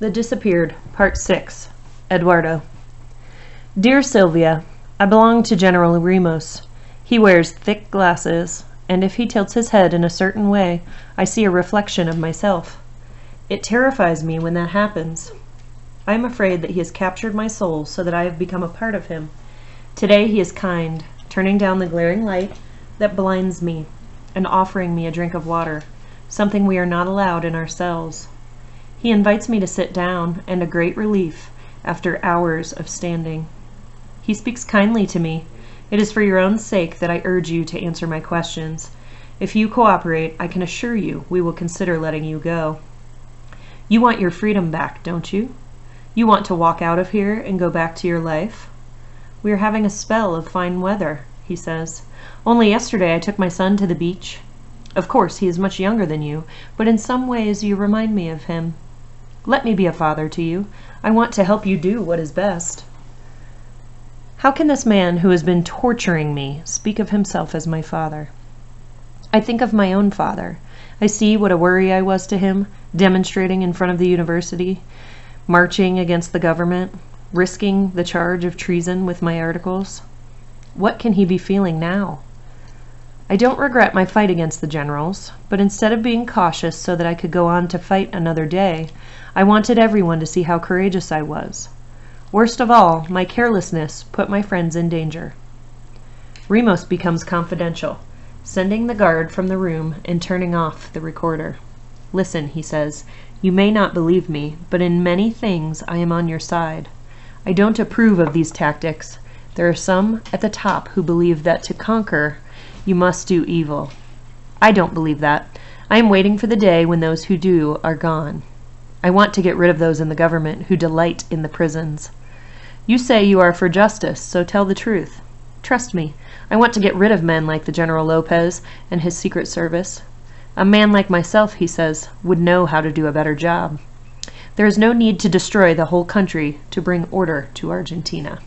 The Disappeared, Part 6. Eduardo. Dear Sylvia, I belong to General Ramos. He wears thick glasses, and if he tilts his head in a certain way, I see a reflection of myself. It terrifies me when that happens. I am afraid that he has captured my soul so that I have become a part of him. Today he is kind, turning down the glaring light that blinds me and offering me a drink of water, something we are not allowed in our cells. He invites me to sit down, and a great relief after hours of standing. He speaks kindly to me. It is for your own sake that I urge you to answer my questions. If you cooperate, I can assure you we will consider letting you go. You want your freedom back, don't you? You want to walk out of here and go back to your life? We are having a spell of fine weather, he says. Only yesterday I took my son to the beach. Of course, he is much younger than you, but in some ways you remind me of him. Let me be a father to you. I want to help you do what is best. How can this man who has been torturing me speak of himself as my father? I think of my own father. I see what a worry I was to him, demonstrating in front of the university, marching against the government, risking the charge of treason with my articles. What can he be feeling now? I don't regret my fight against the generals, but instead of being cautious so that I could go on to fight another day, I wanted everyone to see how courageous I was. Worst of all, my carelessness put my friends in danger. Ramos becomes confidential, sending the guard from the room and turning off the recorder. Listen, he says, you may not believe me, but in many things I am on your side. I don't approve of these tactics. There are some at the top who believe that to conquer, you must do evil. I don't believe that. I am waiting for the day when those who do are gone. I want to get rid of those in the government who delight in the prisons. You say you are for justice, so tell the truth. Trust me, I want to get rid of men like the General Lopez and his Secret Service. A man like myself, he says, would know how to do a better job. There is no need to destroy the whole country to bring order to Argentina.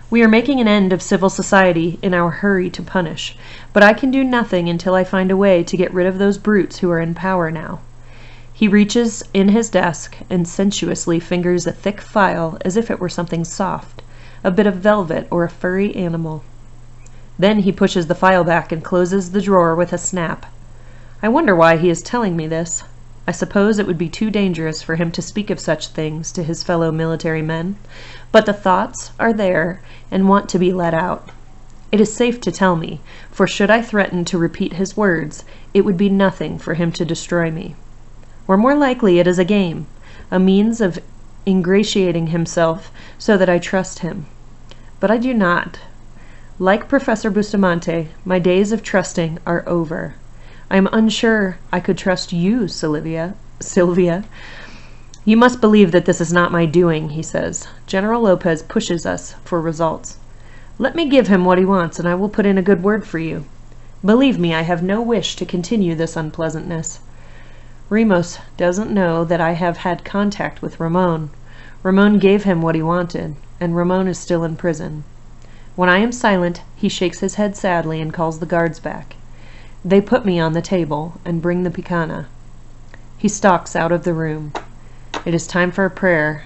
We are making an end of civil society in our hurry to punish, but I can do nothing until I find a way to get rid of those brutes who are in power now. He reaches in his desk and sensuously fingers a thick file as if it were something soft, a bit of velvet or a furry animal. Then he pushes the file back and closes the drawer with a snap. I wonder why he is telling me this. I suppose it would be too dangerous for him to speak of such things to his fellow military men, but the thoughts are there and want to be let out. It is safe to tell me, for should I threaten to repeat his words, it would be nothing for him to destroy me. Or more likely it is a game, a means of ingratiating himself so that I trust him. But I do not. Like Professor Bustamante, my days of trusting are over. I am unsure I could trust you, Sylvia. You must believe that this is not my doing, he says. General Lopez pushes us for results. Let me give him what he wants, and I will put in a good word for you. Believe me, I have no wish to continue this unpleasantness. Ramos doesn't know that I have had contact with Ramon. Ramon gave him what he wanted, and Ramon is still in prison. When I am silent, he shakes his head sadly and calls the guards back. They put me on the table and bring the picana. He stalks out of the room. It is time for a prayer.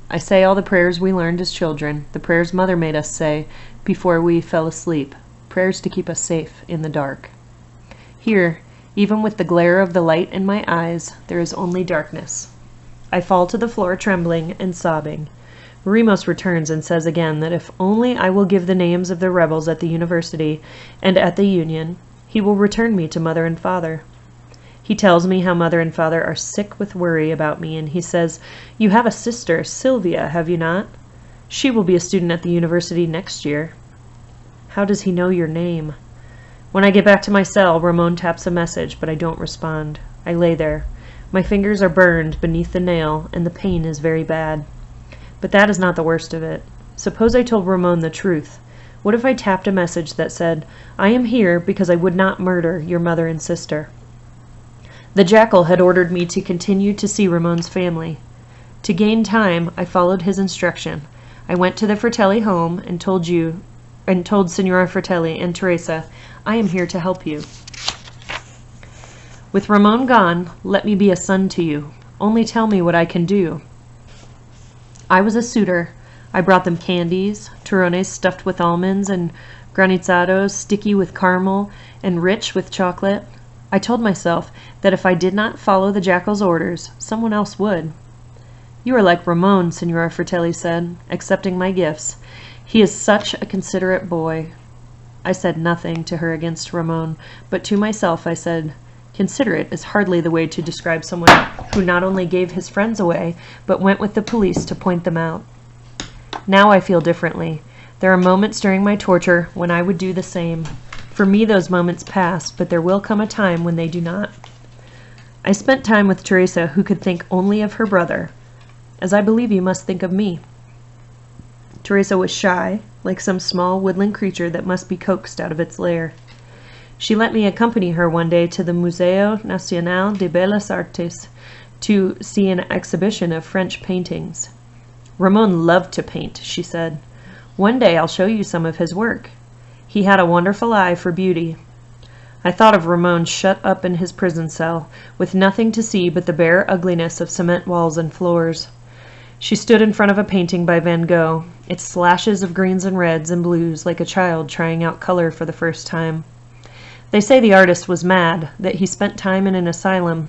I say all the prayers we learned as children, the prayers Mother made us say before we fell asleep, prayers to keep us safe in the dark. Here, even with the glare of the light in my eyes, there is only darkness. I fall to the floor trembling and sobbing. Ramos returns and says again that if only I will give the names of the rebels at the university and at the Union, he will return me to Mother and Father. He tells me how Mother and Father are sick with worry about me, and he says, you have a sister, Sylvia, have you not? She will be a student at the university next year. How does he know your name? When I get back to my cell, Ramon taps a message, but I don't respond. I lay there. My fingers are burned beneath the nail, and the pain is very bad. But that is not the worst of it. Suppose I told Ramon the truth. What if I tapped a message that said, I am here because I would not murder your mother and sister? The jackal had ordered me to continue to see Ramon's family. To gain time, I followed his instruction. I went to the Fratelli home and told Signora Fratelli and Teresa, I am here to help you. With Ramon gone, let me be a son to you. Only tell me what I can do. I was a suitor. I brought them candies, turrones stuffed with almonds, and granizados sticky with caramel and rich with chocolate. I told myself that if I did not follow the jackal's orders, someone else would. You are like Ramon, Signora Fratelli said, accepting my gifts. He is such a considerate boy. I said nothing to her against Ramon, but to myself I said, considerate is hardly the way to describe someone who not only gave his friends away, but went with the police to point them out. Now I feel differently. There are moments during my torture when I would do the same. For me, those moments passed, but there will come a time when they do not. I spent time with Teresa, who could think only of her brother, as I believe you must think of me. Teresa was shy, like some small woodland creature that must be coaxed out of its lair. She let me accompany her one day to the Museo Nacional de Bellas Artes to see an exhibition of French paintings. Ramon loved to paint, she said. One day I'll show you some of his work. He had a wonderful eye for beauty. I thought of Ramon shut up in his prison cell, with nothing to see but the bare ugliness of cement walls and floors. She stood in front of a painting by Van Gogh, its slashes of greens and reds and blues like a child trying out color for the first time. They say the artist was mad, that he spent time in an asylum.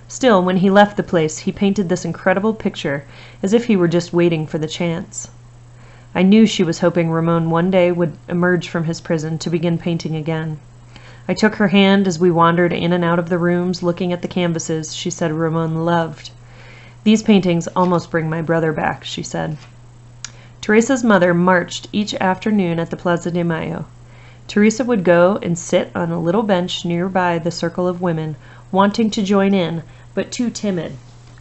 Still, when he left the place, he painted this incredible picture, as if he were just waiting for the chance. I knew she was hoping Ramon one day would emerge from his prison to begin painting again. I took her hand as we wandered in and out of the rooms, looking at the canvases she said Ramon loved. These paintings almost bring my brother back, she said. Teresa's mother marched each afternoon at the Plaza de Mayo. Teresa would go and sit on a little bench nearby the circle of women, wanting to join in, but too timid.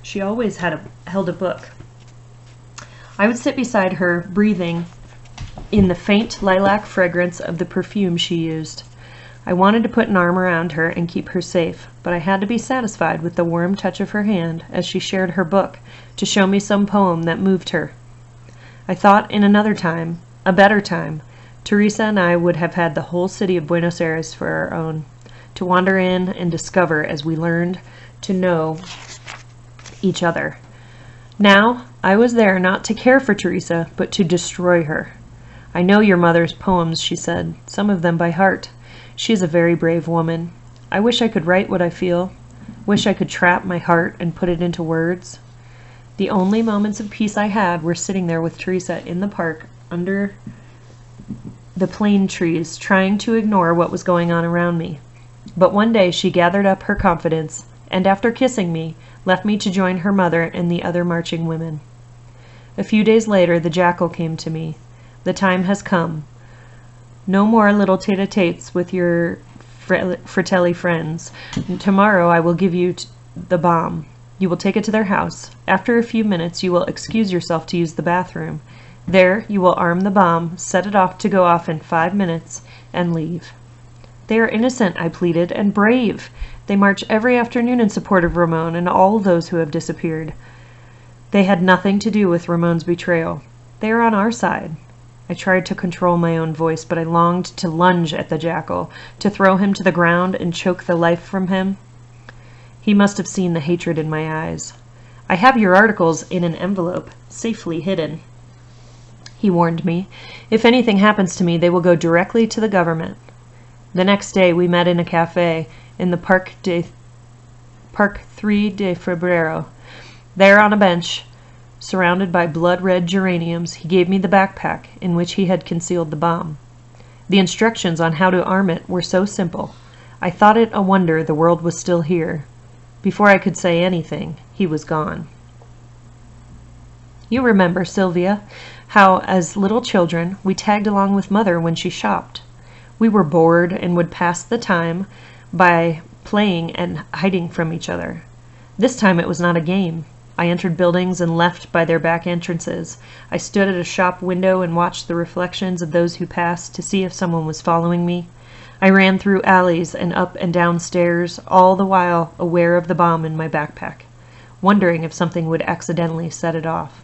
She always held a book. I would sit beside her, breathing in the faint lilac fragrance of the perfume she used. I wanted to put an arm around her and keep her safe, but I had to be satisfied with the warm touch of her hand as she shared her book to show me some poem that moved her. I thought in another time, a better time, Teresa and I would have had the whole city of Buenos Aires for our own, to wander in and discover as we learned to know each other. Now, I was there not to care for Teresa, but to destroy her. I know your mother's poems, she said, some of them by heart. She is a very brave woman. I wish I could write what I feel. Wish I could trap my heart and put it into words. The only moments of peace I had were sitting there with Teresa in the park under the plane trees, trying to ignore what was going on around me. But one day she gathered up her confidence, and after kissing me, left me to join her mother and the other marching women. A few days later, the jackal came to me. The time has come. No more little tete-a-tetes with your Fratelli friends. Tomorrow I will give you the bomb. You will take it to their house. After a few minutes, you will excuse yourself to use the bathroom. There, you will arm the bomb, set it off to go off in 5 minutes, and leave. They are innocent, I pleaded, and brave. They march every afternoon in support of Ramon and all those who have disappeared. They had nothing to do with Ramon's betrayal. They are on our side. I tried to control my own voice, but I longed to lunge at the jackal, to throw him to the ground and choke the life from him. He must have seen the hatred in my eyes. I have your articles in an envelope, safely hidden. He warned me. If anything happens to me, they will go directly to the government. The next day we met in a cafe in the Parc 3 de Febrero. There on a bench, surrounded by blood-red geraniums, he gave me the backpack in which he had concealed the bomb. The instructions on how to arm it were so simple. I thought it a wonder the world was still here. Before I could say anything, he was gone. You remember, Sylvia, how, as little children, we tagged along with Mother when she shopped. We were bored and would pass the time by playing and hiding from each other. This time it was not a game. I entered buildings and left by their back entrances. I stood at a shop window and watched the reflections of those who passed to see if someone was following me. I ran through alleys and up and down stairs, all the while aware of the bomb in my backpack, wondering if something would accidentally set it off.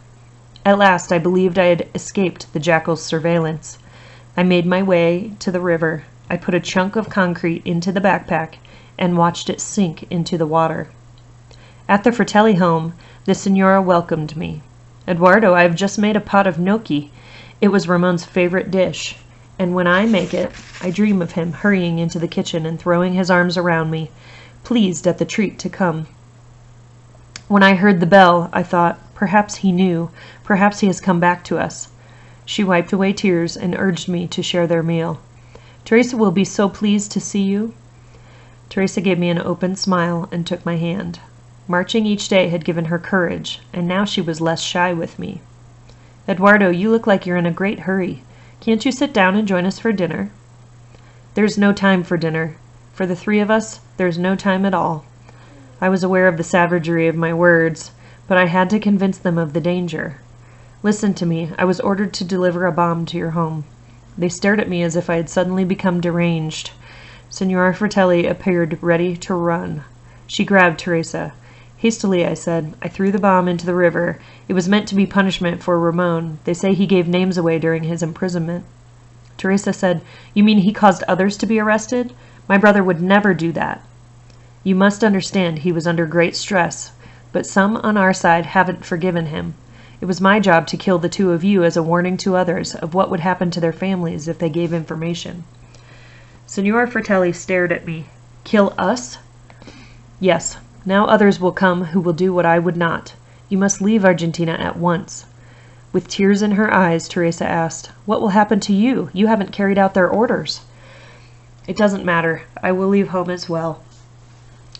At last I believed I had escaped the jackal's surveillance. I made my way to the river. I put a chunk of concrete into the backpack and watched it sink into the water. At the Fratelli home, the Signora welcomed me. "Eduardo, I have just made a pot of gnocchi. It was Ramon's favorite dish, and when I make it, I dream of him hurrying into the kitchen and throwing his arms around me, pleased at the treat to come. When I heard the bell, I thought, perhaps he knew, perhaps he has come back to us." She wiped away tears and urged me to share their meal. "Teresa will be so pleased to see you." Teresa gave me an open smile and took my hand. Marching each day had given her courage, and now she was less shy with me. "Eduardo, you look like you're in a great hurry. Can't you sit down and join us for dinner?" "There's no time for dinner. For the three of us, there's no time at all." I was aware of the savagery of my words, but I had to convince them of the danger. "Listen to me. I was ordered to deliver a bomb to your home." They stared at me as if I had suddenly become deranged. Signora Fratelli appeared ready to run. She grabbed Teresa. Hastily, I said, "I threw the bomb into the river. It was meant to be punishment for Ramon. They say he gave names away during his imprisonment." Teresa said, "You mean he caused others to be arrested? My brother would never do that." "You must understand he was under great stress, but some on our side haven't forgiven him. It was my job to kill the two of you as a warning to others of what would happen to their families if they gave information." Signora Fratelli stared at me. "Kill us?" "Yes. Now others will come who will do what I would not. You must leave Argentina at once." With tears in her eyes, Teresa asked, "What will happen to you? You haven't carried out their orders." "It doesn't matter. I will leave home as well."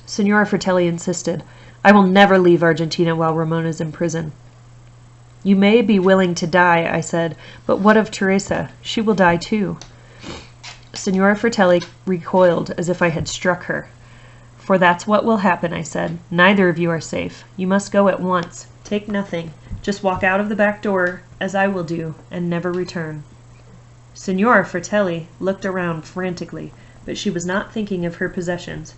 Signora Fratelli insisted, "I will never leave Argentina while Ramon is in prison." "You may be willing to die," I said, "but what of Teresa? She will die too." Signora Fratelli recoiled as if I had struck her. "For that's what will happen," I said. "Neither of you are safe. You must go at once. Take nothing. Just walk out of the back door, as I will do, and never return." Signora Fratelli looked around frantically, but she was not thinking of her possessions.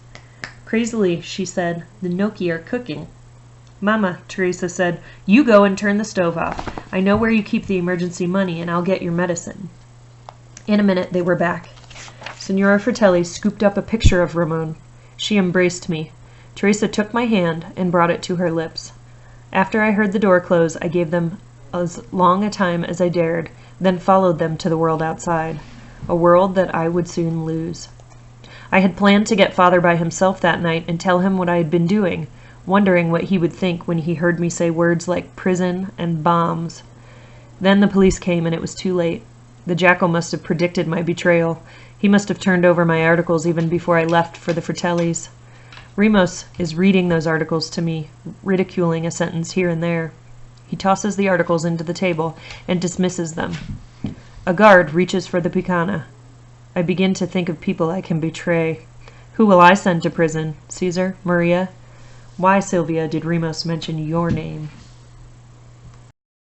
Crazily, she said, "The gnocchi are cooking." "Mama," Teresa said, "you go and turn the stove off. I know where you keep the emergency money, and I'll get your medicine." In a minute, they were back. Signora Fratelli scooped up a picture of Ramon. She embraced me. Teresa took my hand and brought it to her lips. After I heard the door close, I gave them as long a time as I dared, then followed them to the world outside, a world that I would soon lose. I had planned to get Father by himself that night and tell him what I had been doing, wondering what he would think when he heard me say words like prison and bombs. Then the police came and it was too late. The jackal must have predicted my betrayal. He must have turned over my articles even before I left for the Fratellis. Rimos is reading those articles to me, ridiculing a sentence here and there. He tosses the articles into the table and dismisses them. A guard reaches for the picana. I begin to think of people I can betray. Who will I send to prison? Caesar? Maria? Why, Sylvia, did Rimos mention your name?